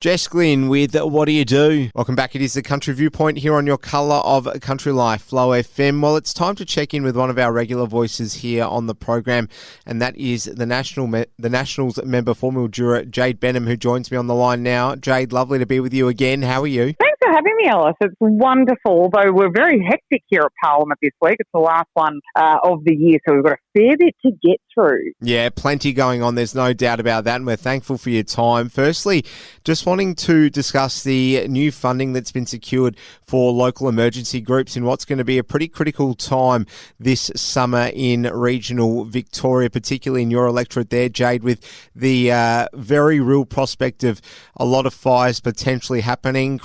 Jess Glynn with What Do You Do? Welcome back. It is the Country Viewpoint here on your colour of Country Life, Flow FM. Well, it's time to check in with one of our regular voices here on the program, and that is the Nationals member for Mildura, Jade Benham, who joins me on the line now. Jade, lovely to be with you again. How are you? Thanks for having me, Alice. It's wonderful, although we're very hectic here at Parliament this week. It's the last one of the year, so we've got a fair bit to get through. Yeah, plenty going on. There's no doubt about that, and we're thankful for your time. Firstly, just wanting to discuss the new funding that's been secured for local emergency groups in what's going to be a pretty critical time this summer in regional Victoria, particularly in your electorate there, Jade, with the very real prospect of a lot of fires potentially happening.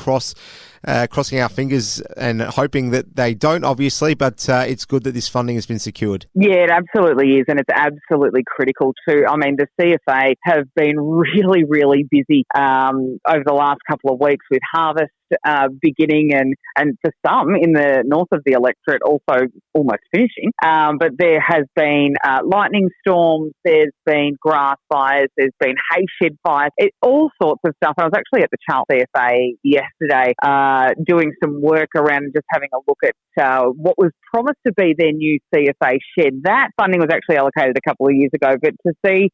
Crossing our fingers and hoping that they don't, obviously, but it's good that this funding has been secured. Yeah, it absolutely is, and it's absolutely critical too. I mean, the CFA have been really, really busy over the last couple of weeks with harvest beginning and for some in the north of the electorate also almost finishing. But there has been lightning storms, there's been grass fires, there's been hay shed fires, all sorts of stuff. I was actually at the Charles CFA yesterday doing some work around and just having a look at what was promised to be their new CFA shed. That funding was actually allocated a couple of years ago, but to see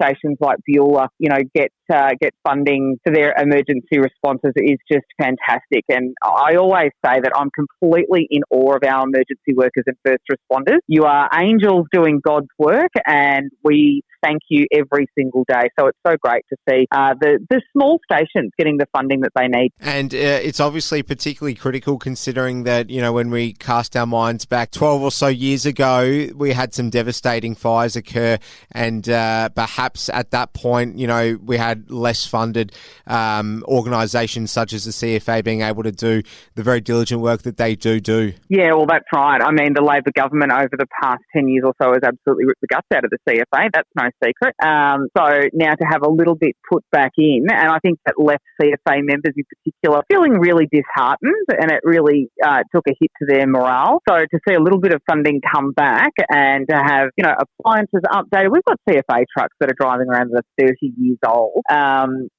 stations like Beulah, get funding for their emergency responses is just fantastic. And I always say that I'm completely in awe of our emergency workers and first responders. You are angels doing God's work, and we thank you every single day. So it's so great to see the small stations getting the funding that they need. And it's obviously particularly critical considering that, when we cast our minds back 12 or so years ago, we had some devastating fires occur, and perhaps at that point, we had less funded organisations such as the CFA being able to do the very diligent work that they do. Yeah, well, that's right. I mean, the Labor government over the past 10 years or so has absolutely ripped the guts out of the CFA. That's no secret. So now to have a little bit put back in, and I think that left CFA members in particular feeling really disheartened, and it really took a hit to their morale. So to see a little bit of funding come back and to have, appliances updated. We've got CFA trucks that are driving around that are 30 years old, and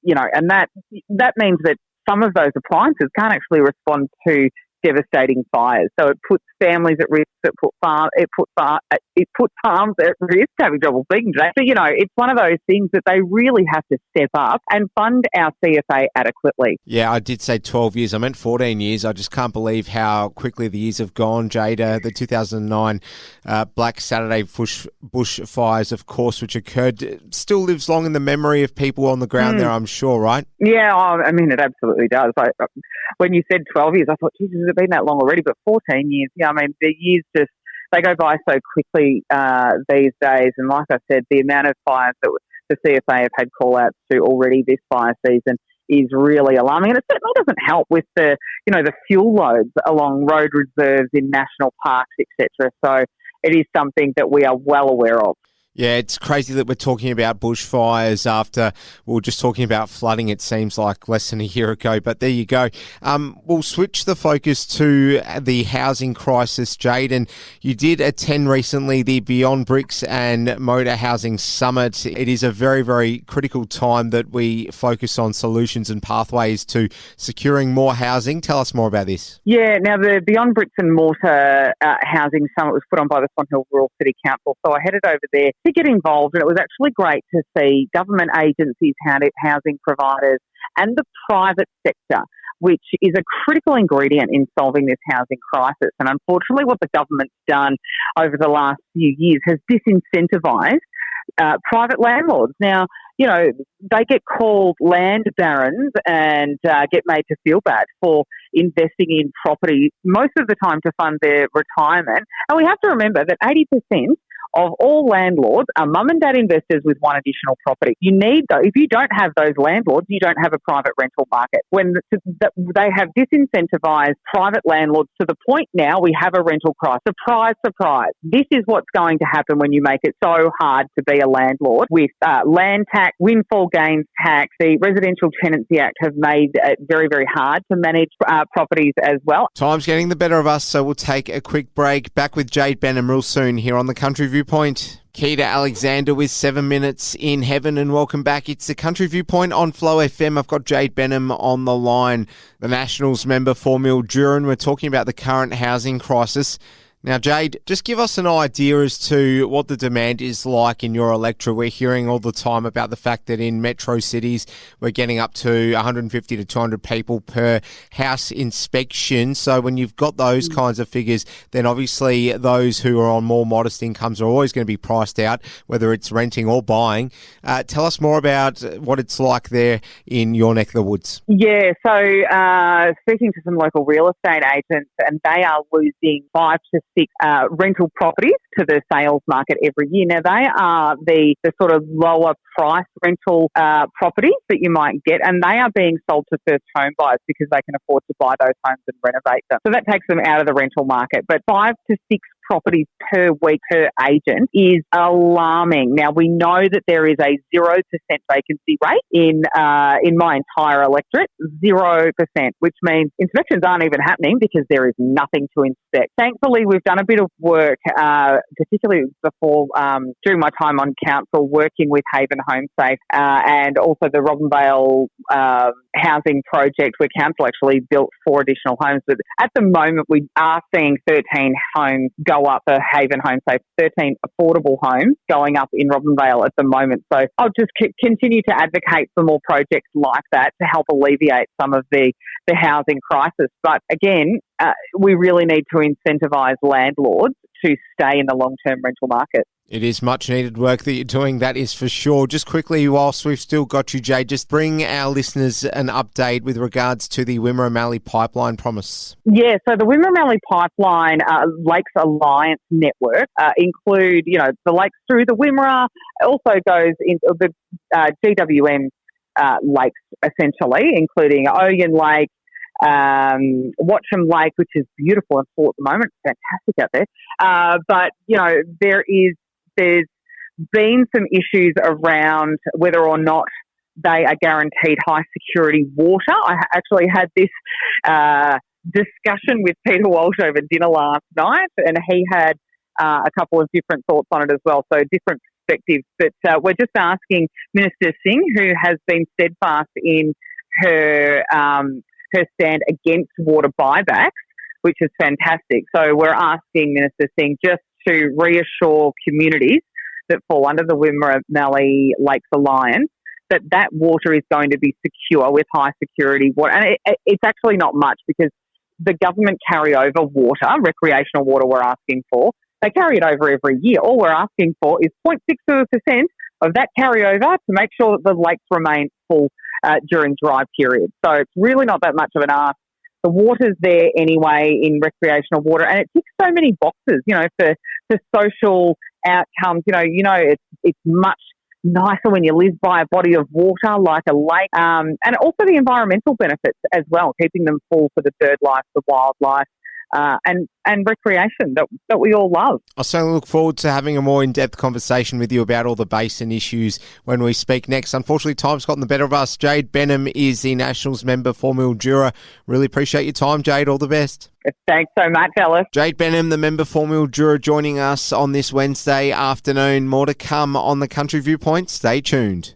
that means that some of those appliances can't actually respond to devastating fires. So it puts families at risk, it puts farms at risk, having trouble speaking today. So, it's one of those things that they really have to step up and fund our CFA adequately. Yeah, I did say 12 years. I meant 14 years. I just can't believe how quickly the years have gone, Jada. The 2009 Black Saturday bush fires, of course, which occurred, still lives long in the memory of people on the ground there, I'm sure, right? Yeah, I mean, it absolutely does. When you said 12 years, I thought, Jesus, has it been that long already? But 14 years, I mean, the years they go by so quickly these days. And like I said, the amount of fires that the CFA have had call-outs to already this fire season is really alarming. And it certainly doesn't help with the fuel loads along road reserves in national parks, etc. So it is something that we are well aware of. Yeah, it's crazy that we're talking about bushfires after we were just talking about flooding, it seems like less than a year ago. But there you go. We'll switch the focus to the housing crisis, Jade. And you did attend recently the Beyond Bricks and Motor Housing Summit. It is a very, very critical time that we focus on solutions and pathways to securing more housing. Tell us more about this. Yeah, now the Beyond Bricks and Mortar Housing Summit was put on by the Swan Hill Rural City Council. So I headed over there to get involved, and it was actually great to see government agencies, housing providers and the private sector, which is a critical ingredient in solving this housing crisis. And unfortunately what the government's done over the last few years has disincentivised private landlords. Now, they get called land barons and get made to feel bad for investing in property most of the time to fund their retirement. And we have to remember that 80% of all landlords are mum and dad investors with one additional property. You need those. If you don't have those landlords, you don't have a private rental market. When they have disincentivised private landlords to the point now we have a rental crisis. Surprise, surprise. This is what's going to happen when you make it so hard to be a landlord with land tax, windfall gains tax. The Residential Tenancy Act have made it very, very hard to manage properties as well. Time's getting the better of us, so we'll take a quick break. Back with Jade Benham real soon here on the Country Viewpoint. Keita Alexander with 7 minutes in heaven, and welcome back. It's the Country Viewpoint on Flow FM. I've got Jade Benham on the line, the Nationals member for Mildura, and we're talking about the current housing crisis. Now, Jade, just give us an idea as to what the demand is like in your electorate. We're hearing all the time about the fact that in metro cities, we're getting up to 150 to 200 people per house inspection. So when you've got those kinds of figures, then obviously those who are on more modest incomes are always going to be priced out, whether it's renting or buying. Tell us more about what it's like there in your neck of the woods. Yeah, so speaking to some local real estate agents, and they are losing 5 to 6 rental properties to the sales market every year. Now, they are the sort of lower price rental properties that you might get, and they are being sold to first home buyers because they can afford to buy those homes and renovate them. So that takes them out of the rental market. But 5 to 6 properties per week per agent is alarming. Now, we know that there is a 0% vacancy rate in my entire electorate, 0%, which means inspections aren't even happening because there is nothing to inspect. Thankfully, we've done a bit of work, particularly before during my time on council, working with Haven Home Safe and also the Robinvale housing project, where council actually built 4 additional homes. But at the moment, we are seeing 13 homes go up for Haven Home Safe, 13 affordable homes going up in Robinvale at the moment. So I'll just continue to advocate for more projects like that to help alleviate some of the housing crisis. But again, we really need to incentivise landlords to stay in the long-term rental market. It is much needed work that you're doing, that is for sure. Just quickly, whilst we've still got you, Jade, just bring our listeners an update with regards to the Wimmera Mallee Pipeline promise. Yeah, so the Wimmera Mallee Pipeline Lakes Alliance network include, the lakes through the Wimmera. It also goes into the GWM lakes, essentially, including Oyen Lake, Watcham Lake, which is beautiful and full at the moment. It's fantastic out there. But, there's been some issues around whether or not they are guaranteed high security water. I actually had this discussion with Peter Walsh over dinner last night, and he had a couple of different thoughts on it as well, so different perspectives. But we're just asking Minister Shing, who has been steadfast in her stand against water buybacks, which is fantastic. So we're asking Minister Shing just to reassure communities that fall under the Wimmera Mallee Lakes Alliance that water is going to be secure with high security water. And it's actually not much, because the government carry over water, recreational water we're asking for. They carry it over every year. All we're asking for is 0.62% of that carryover to make sure that the lakes remain full during dry periods. So it's really not that much of an ask. The water's there anyway in recreational water, and it ticks so many boxes, for social outcomes. It's much nicer when you live by a body of water like a lake, and also the environmental benefits as well, keeping them full for the bird life, the wildlife, and recreation that we all love. I certainly look forward to having a more in-depth conversation with you about all the basin issues when we speak next. Unfortunately, time's gotten the better of us. Jade Benham is the Nationals member for Mildura. Really appreciate your time, Jade. All the best. Thanks so much, Alice. Jade Benham, the member for Mildura, joining us on this Wednesday afternoon. More to come on the Country Viewpoint. Stay tuned.